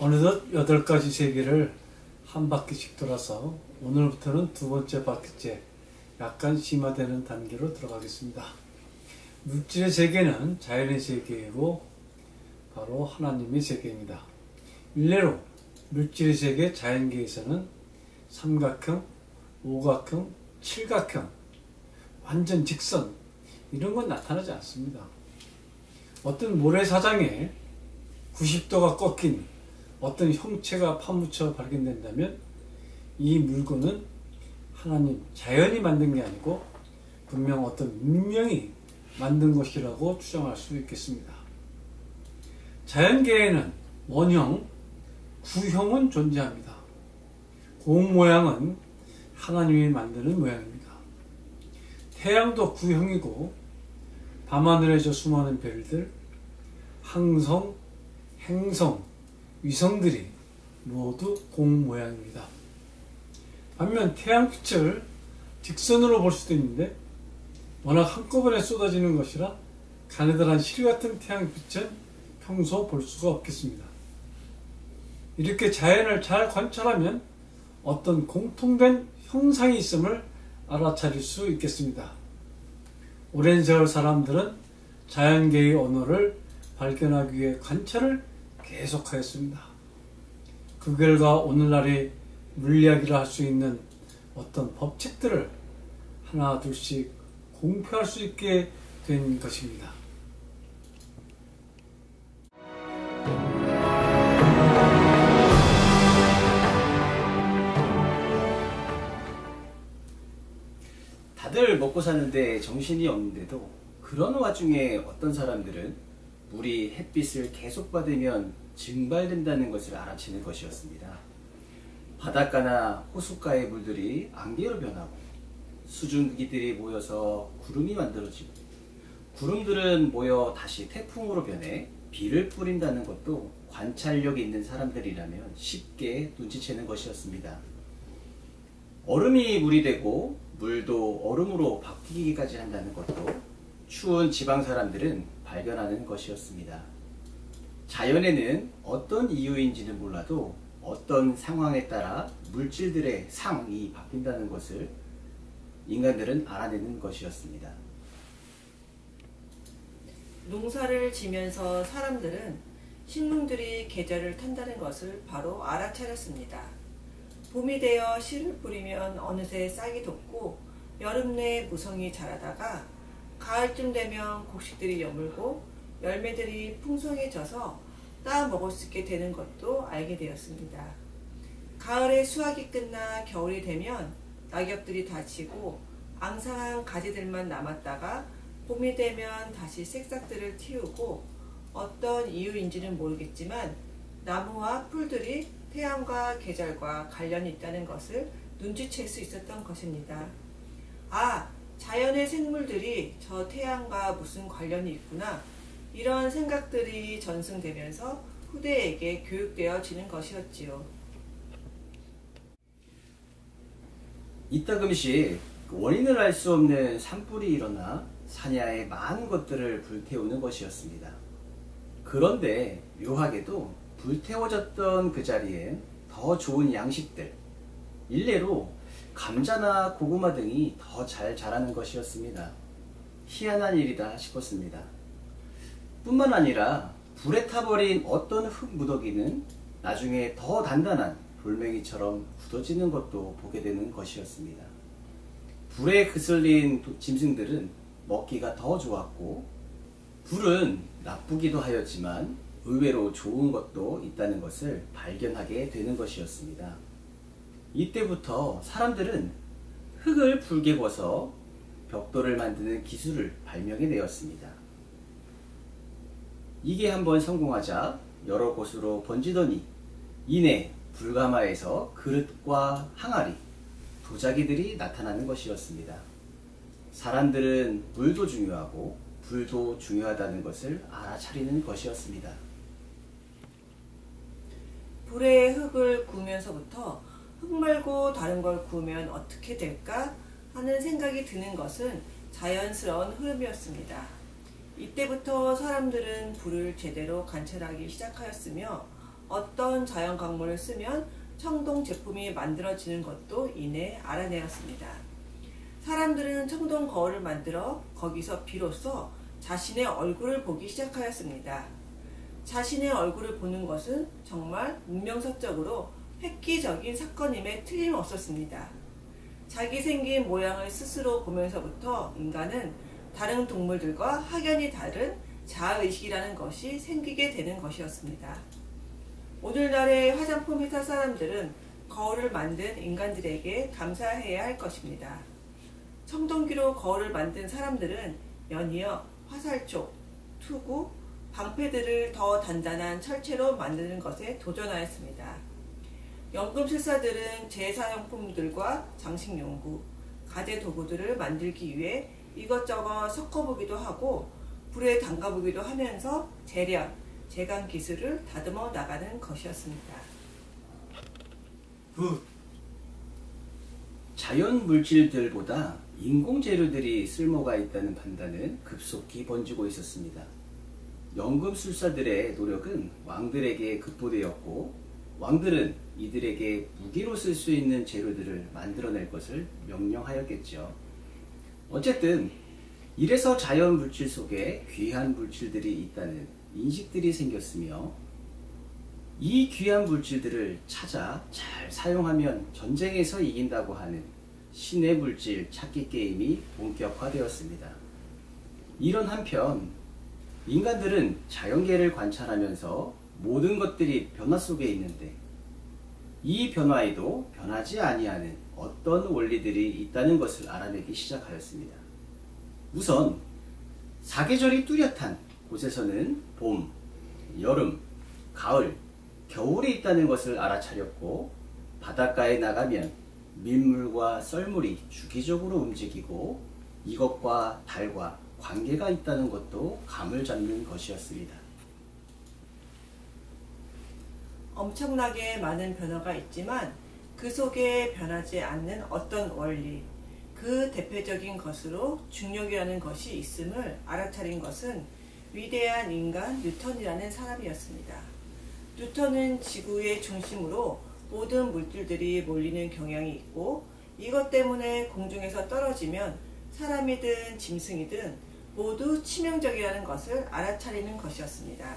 어느덧 8가지 세계를 한 바퀴씩 돌아서 오늘부터는 두 번째 바퀴째 약간 심화되는 단계로 들어가겠습니다. 물질의 세계는 자연의 세계이고 바로 하나님의 세계입니다. 일례로 물질의 세계 자연계에서는 삼각형, 오각형, 칠각형, 완전 직선 이런 건 나타나지 않습니다. 어떤 모래사장에 90도가 꺾인 어떤 형체가 파묻혀 발견된다면 이 물건은 하나님, 자연이 만든 게 아니고 분명 어떤 문명이 만든 것이라고 추정할 수 있겠습니다. 자연계에는 원형, 구형은 존재합니다. 공 모양은 하나님이 만드는 모양입니다. 태양도 구형이고 밤하늘에 저 수많은 별들, 항성, 행성, 위성들이 모두 공 모양입니다. 반면 태양빛을 직선으로 볼 수도 있는데 워낙 한꺼번에 쏟아지는 것이라 가느다란 실 같은 태양빛은 평소 볼 수가 없겠습니다. 이렇게 자연을 잘 관찰하면 어떤 공통된 형상이 있음을 알아차릴 수 있겠습니다. 오랜 세월 사람들은 자연계의 언어를 발견하기 위해 관찰을 계속하였습니다. 그 결과 오늘날의 물리학이라 할 수 있는 어떤 법칙들을 하나 둘씩 공표할 수 있게 된 것입니다. 다들 먹고 사는데 정신이 없는데도 그런 와중에 어떤 사람들은 물이 햇빛을 계속 받으면 증발된다는 것을 알아채는 것이었습니다. 바닷가나 호숫가의 물들이 안개로 변하고 수증기들이 모여서 구름이 만들어지고 구름들은 모여 다시 태풍으로 변해 비를 뿌린다는 것도 관찰력이 있는 사람들이라면 쉽게 눈치채는 것이었습니다. 얼음이 물이 되고 물도 얼음으로 바뀌기까지 한다는 것도 추운 지방 사람들은 발견하는 것이었습니다. 자연에는 어떤 이유인지는 몰라도 어떤 상황에 따라 물질들의 상이 바뀐다는 것을 인간들은 알아내는 것이었습니다. 농사를 지면서 사람들은 식물들이 계절을 탄다는 것을 바로 알아차렸습니다. 봄이 되어 씨를 뿌리면 어느새 싹이 돋고 여름 내에 무성이 자라다가 가을쯤 되면 곡식들이 여물고 열매들이 풍성해져서 따 먹을 수 있게 되는 것도 알게 되었습니다. 가을에 수확이 끝나 겨울이 되면 낙엽들이 다 지고 앙상한 가지들만 남았다가 봄이 되면 다시 새싹들을 틔우고 어떤 이유인지는 모르겠지만 나무와 풀들이 태양과 계절과 관련이 있다는 것을 눈치챌 수 있었던 것입니다. 아, 자연의 생물들이 저 태양과 무슨 관련이 있구나. 이런 생각들이 전승되면서 후대에게 교육되어지는 것이었지요. 이따금씩 원인을 알 수 없는 산불이 일어나 산야의 많은 것들을 불태우는 것이었습니다. 그런데 묘하게도 불태워졌던 그 자리엔 더 좋은 양식들, 일례로 감자나 고구마 등이 더 잘 자라는 것이었습니다. 희한한 일이다 싶었습니다. 뿐만 아니라 불에 타버린 어떤 흙 무더기는 나중에 더 단단한 돌멩이처럼 굳어지는 것도 보게 되는 것이었습니다. 불에 그슬린 짐승들은 먹기가 더 좋았고 불은 나쁘기도 하였지만 의외로 좋은 것도 있다는 것을 발견하게 되는 것이었습니다. 이때부터 사람들은 흙을 불게 구워서 벽돌을 만드는 기술을 발명해내었습니다. 이게 한번 성공하자 여러 곳으로 번지더니 이내 불가마에서 그릇과 항아리, 도자기들이 나타나는 것이었습니다. 사람들은 물도 중요하고 불도 중요하다는 것을 알아차리는 것이었습니다. 불에 흙을 구우면서부터 흙 말고 다른 걸 구우면 어떻게 될까 하는 생각이 드는 것은 자연스러운 흐름이었습니다. 이때부터 사람들은 불을 제대로 관찰하기 시작하였으며 어떤 자연 광물을 쓰면 청동 제품이 만들어지는 것도 이내 알아내었습니다. 사람들은 청동 거울을 만들어 거기서 비로소 자신의 얼굴을 보기 시작하였습니다. 자신의 얼굴을 보는 것은 정말 운명사적으로 획기적인 사건임에 틀림없었습니다. 자기 생긴 모양을 스스로 보면서부터 인간은 다른 동물들과 확연히 다른 자아의식이라는 것이 생기게 되는 것이었습니다. 오늘날의 화장품 회사 사람들은 거울을 만든 인간들에게 감사해야 할 것입니다. 청동기로 거울을 만든 사람들은 연이어 화살촉, 투구, 방패들을 더 단단한 철체로 만드는 것에 도전하였습니다. 연금술사들은 제사용품들과 장식용구, 가재도구들을 만들기 위해 이것저것 섞어보기도 하고 불에 담가보기도 하면서 재련, 제강 기술을 다듬어 나가는 것이었습니다. 자연 물질들보다 인공 재료들이 쓸모가 있다는 판단은 급속히 번지고 있었습니다. 연금술사들의 노력은 왕들에게 급보되었고 왕들은 이들에게 무기로 쓸 수 있는 재료들을 만들어낼 것을 명령하였겠죠. 어쨌든 이래서 자연 물질 속에 귀한 물질들이 있다는 인식들이 생겼으며 이 귀한 물질들을 찾아 잘 사용하면 전쟁에서 이긴다고 하는 신의 물질 찾기 게임이 본격화되었습니다. 이런 한편 인간들은 자연계를 관찰하면서 모든 것들이 변화 속에 있는데 이 변화에도 변하지 아니하는 어떤 원리들이 있다는 것을 알아내기 시작하였습니다. 우선 사계절이 뚜렷한 곳에서는 봄, 여름, 가을, 겨울이 있다는 것을 알아차렸고 바닷가에 나가면 민물과 썰물이 주기적으로 움직이고 이것과 달과 관계가 있다는 것도 감을 잡는 것이었습니다. 엄청나게 많은 변화가 있지만 그 속에 변하지 않는 어떤 원리, 그 대표적인 것으로 중력이라는 것이 있음을 알아차린 것은 위대한 인간 뉴턴이라는 사람이었습니다. 뉴턴은 지구의 중심으로 모든 물질들이 몰리는 경향이 있고 이것 때문에 공중에서 떨어지면 사람이든 짐승이든 모두 치명적이라는 것을 알아차리는 것이었습니다.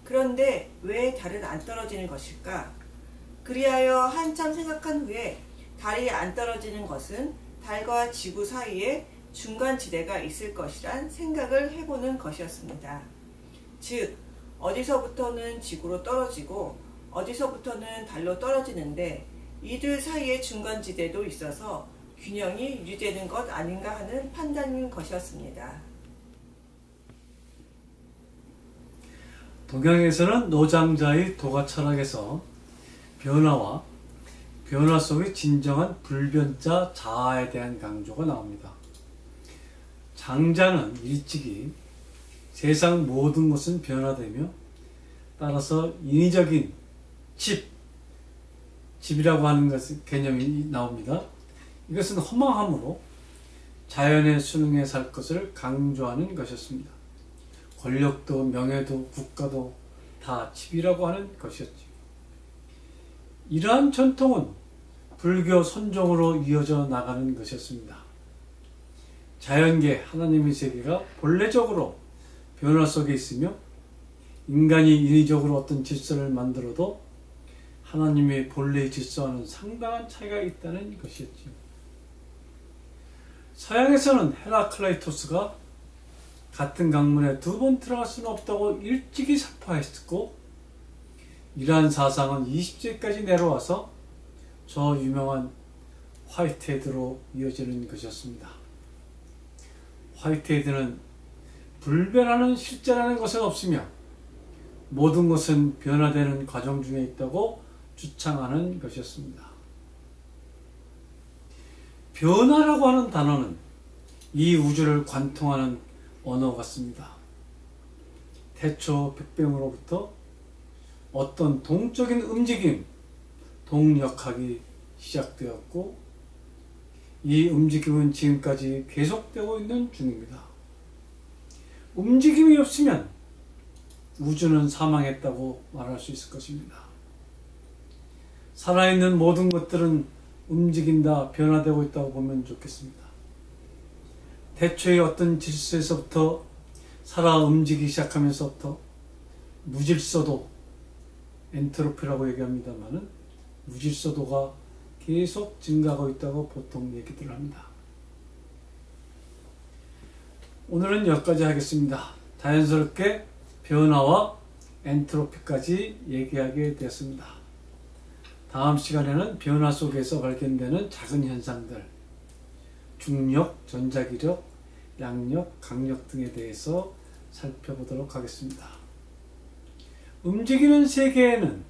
그런데 왜 달은 안 떨어지는 것일까? 그리하여 한참 생각한 후에 달이 안 떨어지는 것은 달과 지구 사이에 중간지대가 있을 것이란 생각을 해보는 것이었습니다. 즉, 어디서부터는 지구로 떨어지고 어디서부터는 달로 떨어지는데 이들 사이에 중간지대도 있어서 균형이 유지되는 것 아닌가 하는 판단인 것이었습니다. 동양에서는 노장자의 도가 철학에서 변화와 변화 속의 진정한 불변자 자아에 대한 강조가 나옵니다. 장자는 일찍이 세상 모든 것은 변화되며 따라서 인위적인 집이라고 하는 개념이 나옵니다. 이것은 허망함으로 자연의 순응에 살 것을 강조하는 것이었습니다. 권력도 명예도 국가도 다 집이라고 하는 것이었죠. 이러한 전통은 불교 선종으로 이어져 나가는 것이었습니다. 자연계 하나님의 세계가 본래적으로 변화 속에 있으며 인간이 인위적으로 어떤 질서를 만들어도 하나님의 본래의 질서와는 상당한 차이가 있다는 것이었죠. 서양에서는 헤라클레이토스가 같은 강문에 두 번 들어갈 수는 없다고 일찍이 선포했고 이러한 사상은 20세기까지 내려와서 저 유명한 화이트헤드로 이어지는 것이었습니다. 화이트헤드는 불변하는 실제라는 것은 없으며 모든 것은 변화되는 과정 중에 있다고 주창하는 것이었습니다. 변화라고 하는 단어는 이 우주를 관통하는 언어 같습니다. 태초 빅뱅으로부터 어떤 동적인 움직임, 동력학이 시작되었고 이 움직임은 지금까지 계속되고 있는 중입니다. 움직임이 없으면 우주는 사망했다고 말할 수 있을 것입니다. 살아있는 모든 것들은 움직인다, 변화되고 있다고 보면 좋겠습니다. 태초의 어떤 질서에서부터 살아 움직이기 시작하면서부터 무질서도, 엔트로피라고 얘기합니다만은 무질서도가 계속 증가하고 있다고 보통 얘기들 합니다. 오늘은 여기까지 하겠습니다. 자연스럽게 변화와 엔트로피까지 얘기하게 되었습니다. 다음 시간에는 변화 속에서 발견되는 작은 현상들, 중력, 전자기력, 양력, 강력 등에 대해서 살펴보도록 하겠습니다. 움직이는 세계에는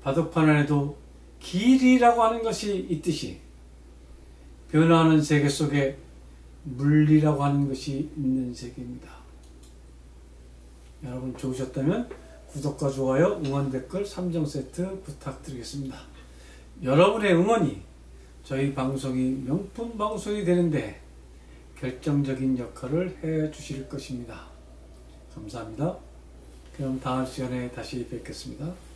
바둑판 안에도 길이라고 하는 것이 있듯이 변화하는 세계 속에 물리라고 하는 것이 있는 세계입니다. 여러분 좋으셨다면 구독과 좋아요, 응원 댓글 3종 세트 부탁드리겠습니다. 여러분의 응원이 저희 방송이 명품 방송이 되는데 결정적인 역할을 해 주실 것입니다. 감사합니다. 그럼 다음 시간에 다시 뵙겠습니다.